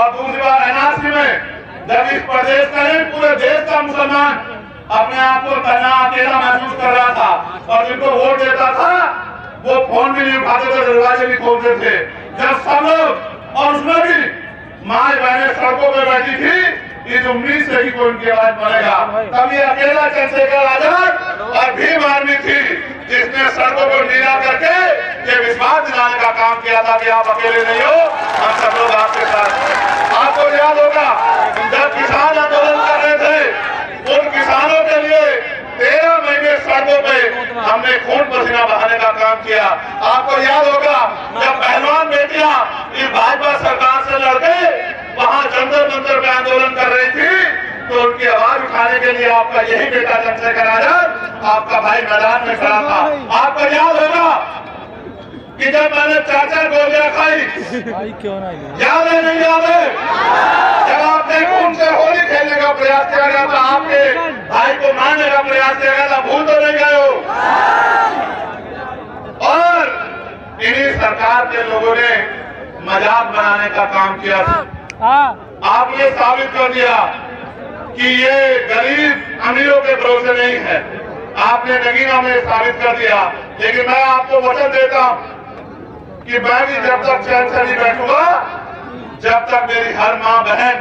और दूसरी बार एनआरसी में जब इस प्रदेश का नहीं पूरे देश का मुसलमान अपने आप को तना अकेला महसूस कर रहा था और जिनको वोट देता था वो फोन भी नहीं उठाते थे, दरवाजे भी खोलते थे। जब सब लोग और उसमें भी माए बहने सड़कों पर बैठी थी, इस उम्मीद से ही कोई उनकी आवाज बनेगा। तब ये अकेला चंद्रशेखर आजाद और भीम आर्मी थी जिसने सड़कों को नीला करके ये विश्वास दिलाने का काम किया था कि आप अकेले नहीं हो, हम सब लोग आपके साथ। आपको याद होगा जब किसान आंदोलन कर रहे थे, उन किसानों के लिए 13 महीने सड़कों पे हमने खून पसीना बहाने का काम किया। आपको याद होगा जब पहलवान बेटियां इस भाजपा सरकार से लड़के वहां जंतर मंतर पे आंदोलन कर रही थी, तो उनकी आवाज उठाने के लिए आपका यही बेटा चंद्रशेखर आजाद, आपका भाई मैदान में खड़ा था। आपको याद होगा कि जब मैंने चाचा गोलियां खाई, याद है नहीं याद है? जब आपने खून से होली खेलने का प्रयास किया गया था, आपके भाई को मारने का प्रयास किया गया था, भूल तो नहीं गए हो? और इन्हीं सरकार के लोगों ने मजाक बनाने का काम किया था। आपने साबित कर दिया कि ये गरीब अमीरों के भरोसे नहीं है, आपने नगीना में साबित कर दिया। लेकिन मैं आपको वचन देता हूं कि मैं भी जब तक चैन से नहीं बैठूंगा, जब तक मेरी हर माँ बहन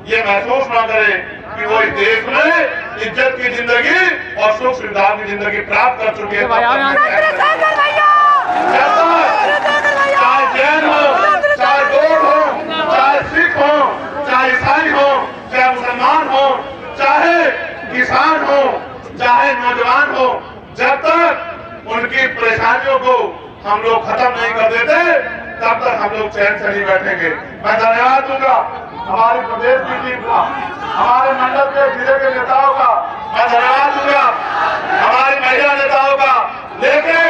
ये महसूस ना करे कि वो इस देश में इज्जत की जिंदगी और सुख सुविधा की जिंदगी प्राप्त कर चुकी है। चाहे जैन हो, चाहे गौड़ हो, चाहे सिख हो, चाहे ईसाई हो, चाहे मुसलमान हो, चाहे किसान हो, चाहे नौजवान हो, जब तक उनकी परेशानियों को हम लोग खत्म नहीं कर देते, तब तक हम लोग चैन से नहीं बैठेंगे। मैं धन्यवाद दूंगा हमारे प्रदेश की टीम का, हमारे मंडल के जिले के नेताओं का, मैं धन्यवाद दूंगा हमारी महिला नेताओं का, लेकिन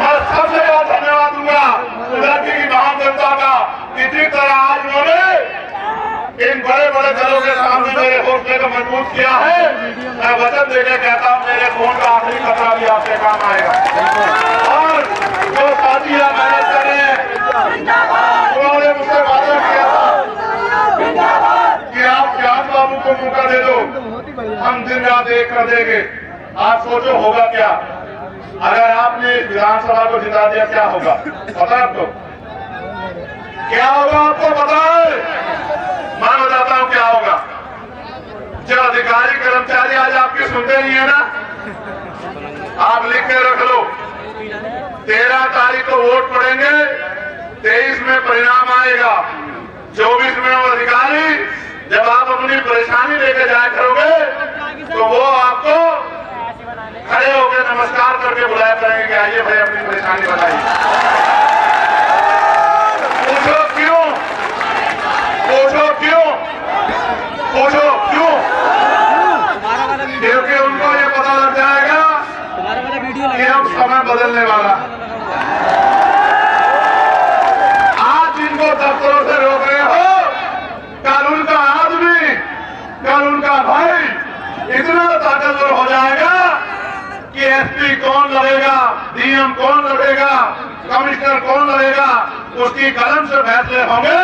मैं सबसे ज्यादा धन्यवाद दूंगा उदयपुर की महान जनता का, इसी तरह आज उन्होंने इन बड़े बड़े दलों के सामने मेरे हौसले को मजबूत किया है। मैं वचन देकर कहता हूँ मेरे खून का आखिरी खतरा भी आपके काम आएगा। और जो साथी आप मेहनत कर रहे हैं, उन्होंने मुझसे वादा किया था कि आप ज्ञान बाबू को मौका दे दो, हम दिन रात एक कर देंगे। आप सोचो होगा क्या अगर आपने विधानसभा को जिता दिया, क्या होगा पता है आपको? क्या होगा आपको पता है? मैं बताता हूं क्या होगा। जो अधिकारी कर्मचारी आज आपकी सुनते नहीं है ना, आप लिख के रख लो, 13 तारीख को वोट पड़ेंगे, 23 में परिणाम आएगा, 24 में वो अधिकारी जब आप अपनी परेशानी लेकर जाया करोगे तो वो आपको खड़े होकर नमस्कार करके बुलाया करेंगे कि आइए भाई अपनी परेशानी बताइए। पूछो क्यों? पूछो क्यों? पूछो क्यों? क्योंकि उनको ये पता लग जाएगा कि अब समय बदलने वाला। आज इनको दफ्तरों से रोक रहे हो, कल उनका आदमी, कल उनका भाई इतना ताकतवर हो जाएगा कि एसपी कौन लड़ेगा, डीएम कौन लड़ेगा, कमिश्नर कौन लड़ेगा, उसकी कलम से फैसले होंगे।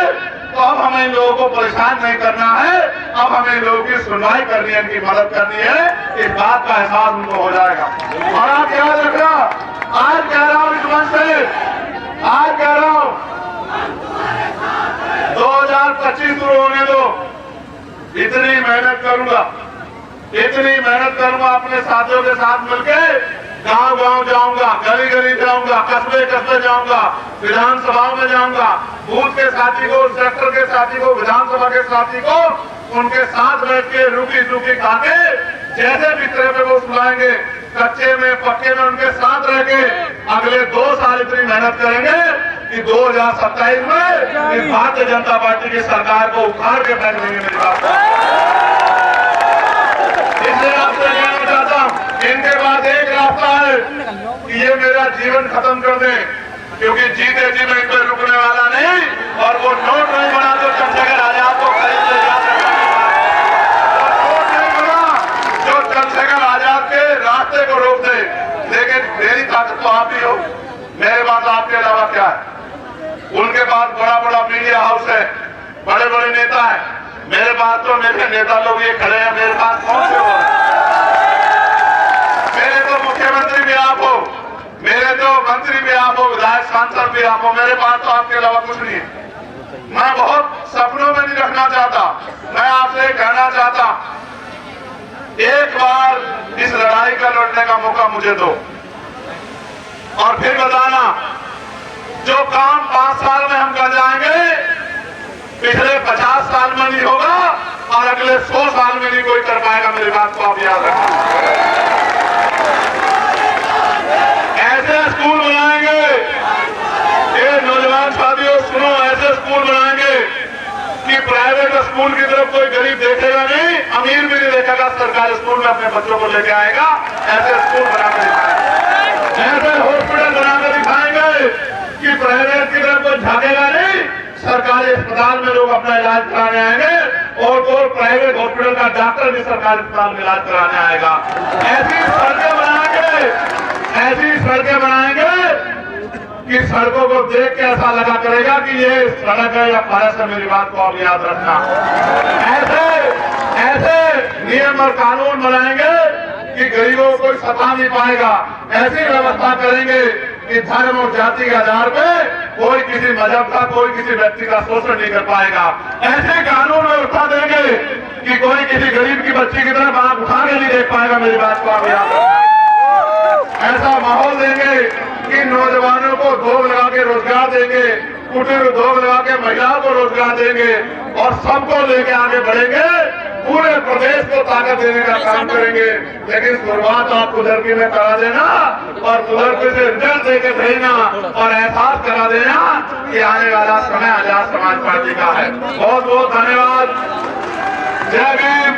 तो अब हमें इन लोगों को परेशान नहीं करना है, अब हमें इन लोगों की सुनवाई करनी है, इनकी मदद करनी है, इस बात का एहसास उनको हो जाएगा। और आप याद रखना, आज कह रहा हूं इस मंच से, आज कह रहा हूं 2025 शुरू होने दो, इतनी मेहनत करूंगा, इतनी मेहनत करूंगा, अपने साथियों के साथ मिलकर गांव गांव जाऊंगा, गली गली जाऊंगा, कस्बे कस्बे जाऊंगा, विधानसभाओं में जाऊंगा, बूथ के साथी को, सेक्टर के साथी को, विधानसभा के साथी को उनके साथ बैठ के रूखी सूखी खाके जैसे भी तरह पे वो सुनाएंगे, कच्चे में पक्के में उनके साथ रह के अगले 2 साल इतनी मेहनत करेंगे कि 2027 में इस भारतीय जनता पार्टी की सरकार को उखाड़ के फेंक देंगे। मेरी बात इसलिए आपसे कहना चाहता हूँ, इनके पास एक रास्ता है कि ये मेरा जीवन खत्म कर दें, क्योंकि जीते जी मैं इन पर रुकने वाला नहीं, और वो नोट नहीं बना तो चंद्रशेखर आजाद को खरीद ले जा सकता है। नोट नहीं बना जो चंद्रशेखर आजाद के रास्ते को रोक दे। लेकिन मेरी ताकत तो आप ही हो, मेरे पास आपके अलावा क्या है? उनके पास बड़ा बड़ा मीडिया हाउस है, बड़े बड़े नेता हैं, मेरे पास तो मेरे नेता लोग ये खड़े हैं, मेरे पास कौन से हो? मेरे तो मुख्यमंत्री भी आप हो, मेरे तो मंत्री भी आप हो, विधायक सांसद भी आप हो, मेरे पास तो आपके अलावा कुछ नहीं है। मैं बहुत सपनों में नहीं रखना चाहता, मैं आपसे कहना चाहता, एक बार इस लड़ाई का लड़ने का मौका मुझे दो और फिर बताना जो काम 5 साल में हम कर जाएंगे पिछले 50 साल में नहीं होगा और अगले 100 साल में नहीं कोई कर पाएगा। मेरी बात को आप याद रखना। ऐसे स्कूल बनाएंगे, ये नौजवान साथियों सुनो, ऐसे स्कूल बनाएंगे कि प्राइवेट स्कूल की तरफ कोई गरीब देखेगा नहीं, अमीर भी नहीं देखेगा, सरकारी स्कूल में अपने बच्चों को लेके आएगा। ऐसे स्कूल बनाकर दिखाएंगे, ऐसे हॉस्पिटल बनाकर दिखाएंगे कि प्राइवेट की तरफ कोई झाकेगा नहीं, सरकारी अस्पताल में लोग अपना इलाज कराने आएंगे और प्राइवेट हॉस्पिटल का डॉक्टर भी सरकारी अस्पताल में इलाज कराने आएगा। ऐसी सड़कें बनाएंगे, ऐसी सड़कें बनाएंगे कि सड़कों को देख के ऐसा लगा करेगा कि ये सड़क है या फर्श है। मेरी बात को आप याद रखना। ऐसे नियम और कानून बनाएंगे कि गरीबों को कोई सता नहीं पाएगा। ऐसी व्यवस्था करेंगे कि धर्म और जाति के आधार पे कोई किसी मजहब का, कोई किसी व्यक्ति का शोषण नहीं कर पाएगा। ऐसे कानून व्यवस्था देंगे कि कोई किसी गरीब की बच्ची की तरफ आंख उठा के नहीं देख पाएगा। मेरी बात को आप याद रखना। ऐसा माहौल देंगे कि नौजवानों को उद्योग लगा के रोजगार देंगे, कुटीर उद्योग लगा के महिलाओं को रोजगार देंगे और सबको लेके आगे बढ़ेंगे। पूरे प्रदेश को ताकत देने का काम करेंगे। लेकिन शुरुआत आप कुदरती में करा देना और कुदरती से रिजल्ट देके भेजना और एहसास करा देना कि आने वाला समय आजाद समाज पार्टी का है। बहुत बहुत धन्यवाद। जय भीम,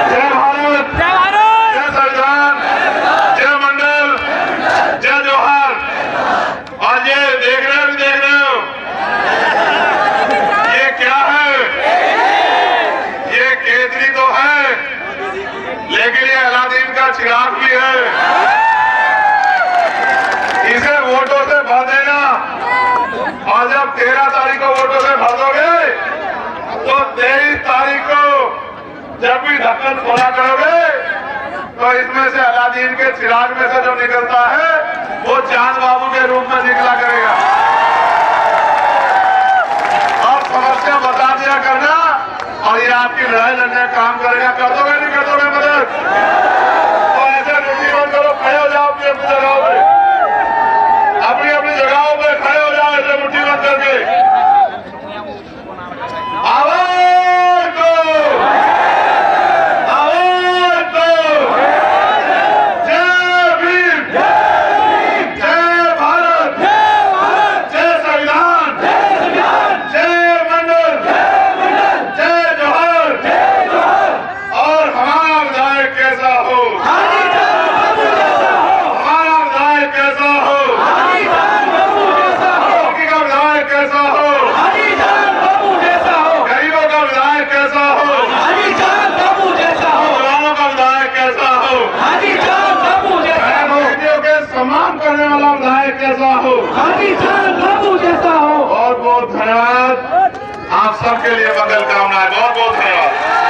जय भारत, जय संविधान, जय मंडल, जय जोहार। और ये देख रहे हो ये क्या है? ये केतली तो है लेकिन ये अलादीन का चिराग भी है। इसे वोटों से भर देना और जब 13 तारीख को वोटों से भर दोगे तो 23 तारीख को जब भी ढक्कन खोला करोगे तो इसमें से अलादीन के चिराग में से जो निकलता है वो चांद बाबू के रूप में निकला करेगा। अब समस्या बता दिया करना और ये आपकी लड़ाई लड़ने का काम करेगा। कर दोगे नहीं कर दोगे मदद? तो ऐसे ड्यूटी बंद करो, खड़े हो जाओ अपनी अपनी जगहों पे, अपनी अपनी जगहों पे खड़े हो जाओ ऐसे मुट्ठी बंद करके। आवाज दो, आवाज दो। जय भीम, जय भारत, जय संविधान, जय मंडल, जय जोहर। और हमारा विधायक कैसा हो, हमारा विधायक कैसा हो, लड़की का विधायक कैसा हो, गरीबों का विधायक कैसा हो, जवानों का विधायक कैसा हो, मोदियों के सम्मान करने वाला विधायक कैसा हो। बहुत बहुत धन्यवाद। आप सबके लिए मंगल कामनाएं। बहुत बहुत धन्यवाद।